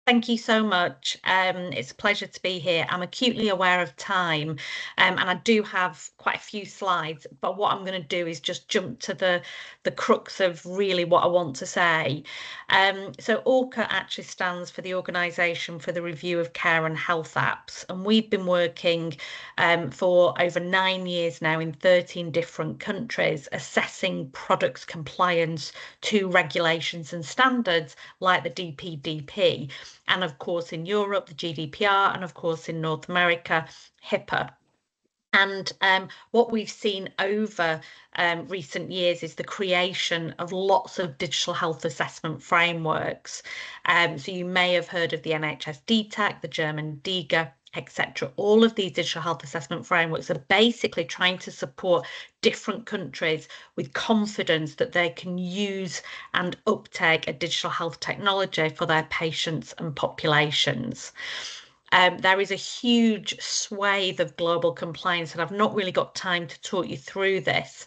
Thank you so much. It's a pleasure to be here. I'm acutely aware of time, and I do have quite a few slides, but what I'm going to do is just jump to the crux of really what I want to say. So ORCA actually stands for the Organisation for the Review of Care and Health Apps, and we've been working for over 9 years now in 13 different countries, assessing products' compliance to regulations and standards like the DPDP. And of course, in Europe, the GDPR, and of course, in North America, HIPAA. And what we've seen over recent years is the creation of lots of digital health assessment frameworks. So you may have heard of the NHS DTAC, the German DIGA, etc. All of these digital health assessment frameworks are basically trying to support different countries with confidence that they can use and uptake a digital health technology for their patients and populations. There is a huge swathe of global compliance, and I've not really got time to talk you through this.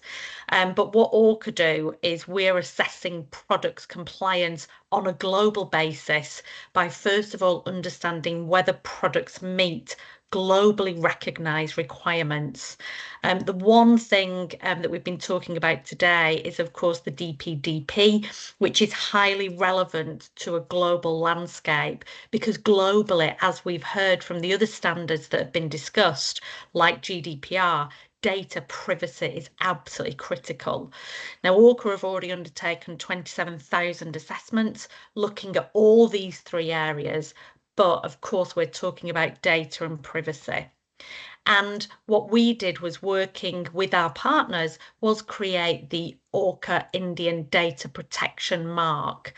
But what ORCA do is we're assessing products compliance on a global basis by first of all understanding whether products meet globally recognised requirements. The one thing that we've been talking about today is, of course, the DPDP, which is highly relevant to a global landscape, because globally, as we've heard from the other standards that have been discussed, like GDPR, data privacy is absolutely critical. Now, ORCA have already undertaken 27,000 assessments looking at all these three areas, but of course we're talking about data and privacy. And what we did was, working with our partners, was create the ORCA Indian Data Protection Mark.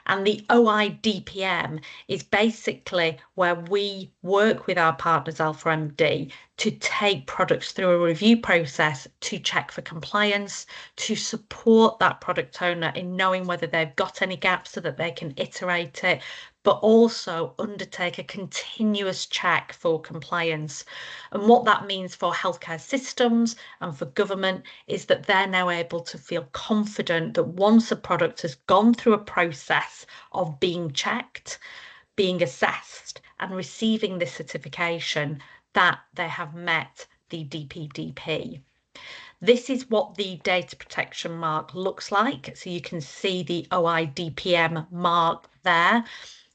And the OIDPM is basically where we work with our partners, Alpha MD, to take products through a review process to check for compliance, to support that product owner in knowing whether they've got any gaps so that they can iterate it, but also undertake a continuous check for compliance. And what that means for healthcare systems and for government is that they're now able to feel confident that once a product has gone through a process of being checked, being assessed, and receiving this certification, that they have met the DPDP. This is what the data protection mark looks like. So you can see the OIDPM mark there.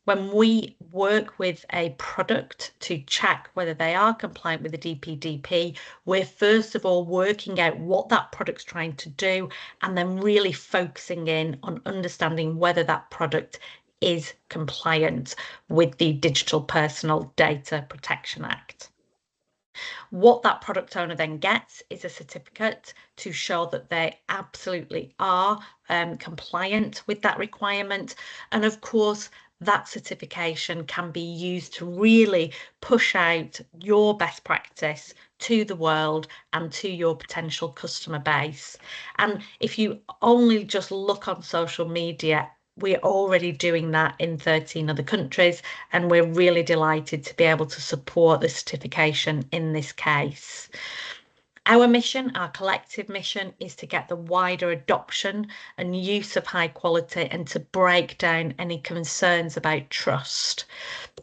When we work with a product to check whether they are compliant with the DPDP, we're first of all working out what that product's trying to do, and then really focusing in on understanding whether that product is compliant with the Digital Personal Data Protection Act. What that product owner then gets is a certificate to show that they absolutely are compliant with that requirement. And of course, that certification can be used to really push out your best practice to the world and to your potential customer base. And if you only just look on social media, we're already doing that in 13 other countries, and we're really delighted to be able to support the certification in this case. Our mission, our collective mission, is to get the wider adoption and use of high quality and to break down any concerns about trust.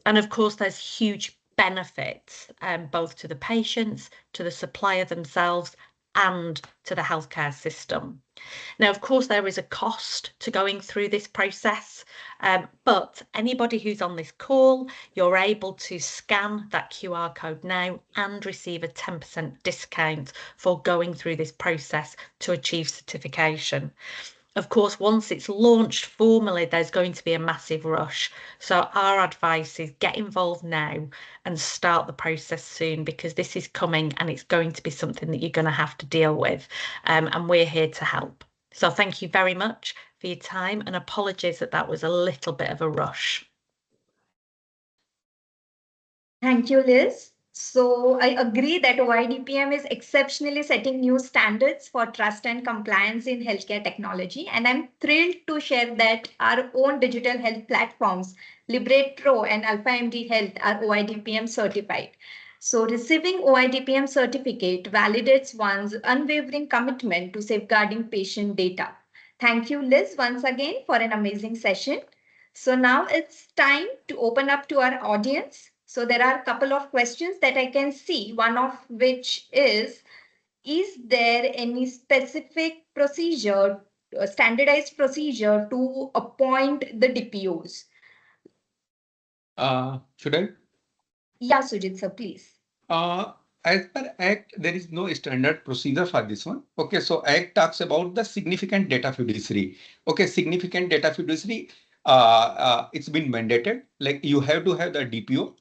And of course, there's huge benefits both to the patients, to the supplier themselves, and to the healthcare system. Now, of course, there is a cost to going through this process, but anybody who's on this call, you're able to scan that QR code now and receive a 10% discount for going through this process to achieve certification. Of course, once it's launched formally, there's going to be a massive rush. So our advice is get involved now and start the process soon, because this is coming and it's going to be something that you're going to have to deal with. And we're here to help. So thank you very much for your time, and apologies that was a little bit of a rush. Thank you, Liz. So I agree that OIDPM is exceptionally setting new standards for trust and compliance in healthcare technology. And I'm thrilled to share that our own digital health platforms, Liberate Pro and AlphaMD Health, are OIDPM certified. So receiving OIDPM certificate validates one's unwavering commitment to safeguarding patient data. Thank you, Liz, once again for an amazing session. So now it's time to open up to our audience. So there are a couple of questions that I can see, one of which is there any specific procedure, standardized procedure to appoint the DPOs? Should I? Yeah, Sujit sir, please. As per Act, there is no standard procedure for this one. Okay, so Act talks about the significant data fiduciary. Okay, significant data fiduciary, it's been mandated. Like you have to have the DPO.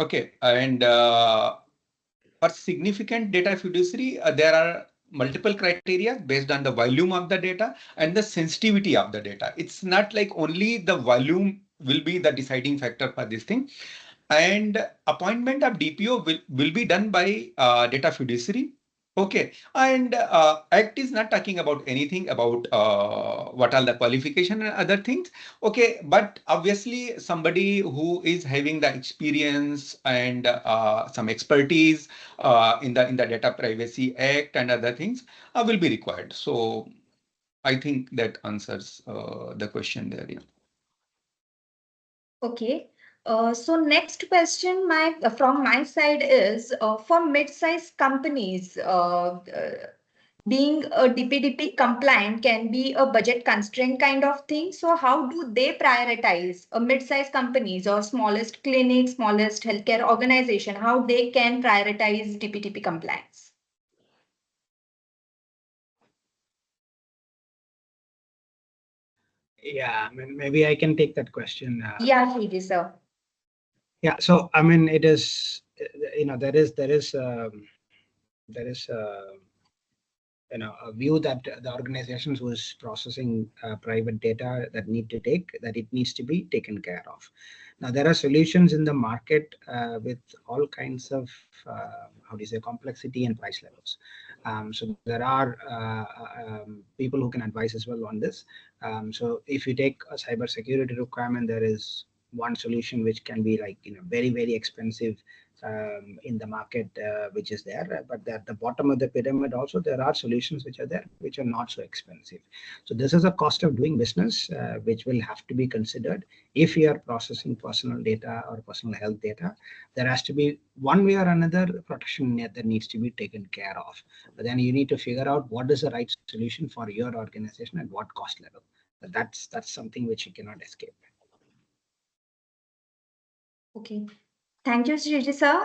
Okay, and for significant data fiduciary, there are multiple criteria based on the volume of the data and the sensitivity of the data. It's not like only the volume will be the deciding factor for this thing. And appointment of DPO will be done by data fiduciary. Okay, and Act is not talking about anything about what are the qualification and other things. Okay, but obviously somebody who is having the experience and some expertise in the Data Privacy Act and other things will be required. So I think that answers the question there. Yeah. Okay. So next question from my side is for mid-sized companies, being a DPDP compliant can be a budget constraint kind of thing. So how do they prioritize mid-sized companies or smallest clinics, smallest healthcare organization, how they can prioritize DPDP compliance? Yeah, I mean, maybe I can take that question. Yeah, Sridhar sir. Yeah, so I mean, it is, there is a view that the organizations who is processing private data that need to that it needs to be taken care of. Now there are solutions in the market with all kinds of complexity and price levels. So there are people who can advise as well on this. So if you take a cybersecurity requirement, there is one solution which can be like very, very expensive in the market, which is there, but at the bottom of the pyramid also there are solutions which are there which are not so expensive. So this is a cost of doing business which will have to be considered. If you are processing personal data or personal health data, there has to be one way or another protection that needs to be taken care of. But then you need to figure out what is the right solution for your organization at what cost level. That's something which you cannot escape. Okay. Thank you, Sridhar sir.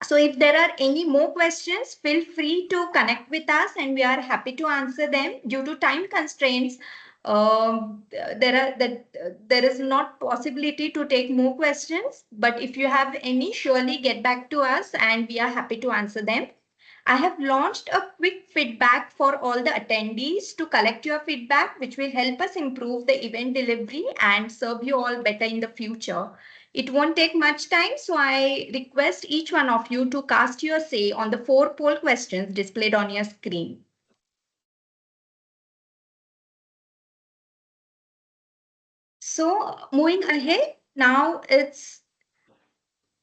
So if there are any more questions, feel free to connect with us and we are happy to answer them. Due to time constraints, there is not possibility to take more questions, but if you have any, surely get back to us and we are happy to answer them. I have launched a quick feedback for all the attendees to collect your feedback, which will help us improve the event delivery and serve you all better in the future. It won't take much time, so I request each one of you to cast your say on the 4 poll questions displayed on your screen. So moving ahead, now it's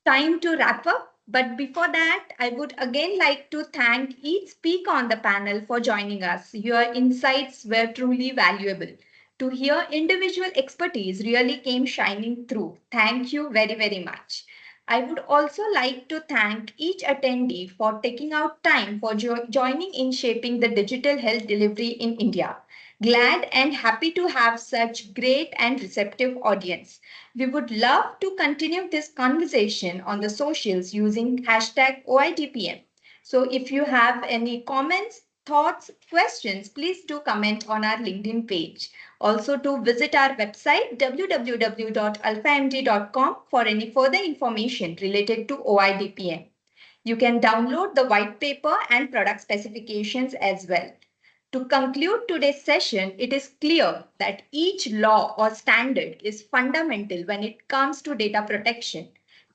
time to wrap up. But before that, I would again like to thank each speaker on the panel for joining us. Your insights were truly valuable. To hear individual expertise really came shining through. Thank you very, very much. I would also like to thank each attendee for taking out time for joining in shaping the digital health delivery in India. Glad and happy to have such great and receptive audience. We would love to continue this conversation on the socials using hashtag OIDPM. So if you have any comments, thoughts, questions, please do comment on our LinkedIn page. Also to visit our website www.alphamd.com for any further information related to OIDPM. You can download the white paper and product specifications as well. To conclude today's session, it is clear that each law or standard is fundamental when it comes to data protection.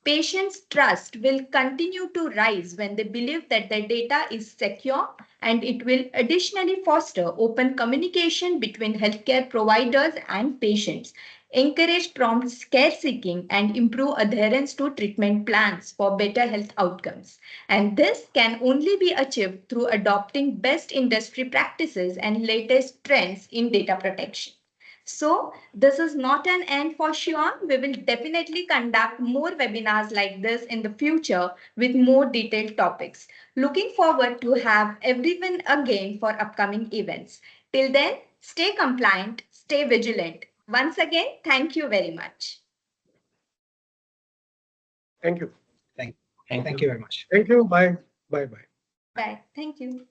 Patients' trust will continue to rise when they believe that their data is secure, and it will additionally foster open communication between healthcare providers and patients, encourage prompt care seeking, and improve adherence to treatment plans for better health outcomes. And this can only be achieved through adopting best industry practices and latest trends in data protection. So this is not an end for Shion. We will definitely conduct more webinars like this in the future with more detailed topics. Looking forward to have everyone again for upcoming events. Till then, stay compliant, stay vigilant. Once again, thank you very much. Thank you. Thank you very much. Thank you. Bye. Bye. Bye. Bye. Thank you.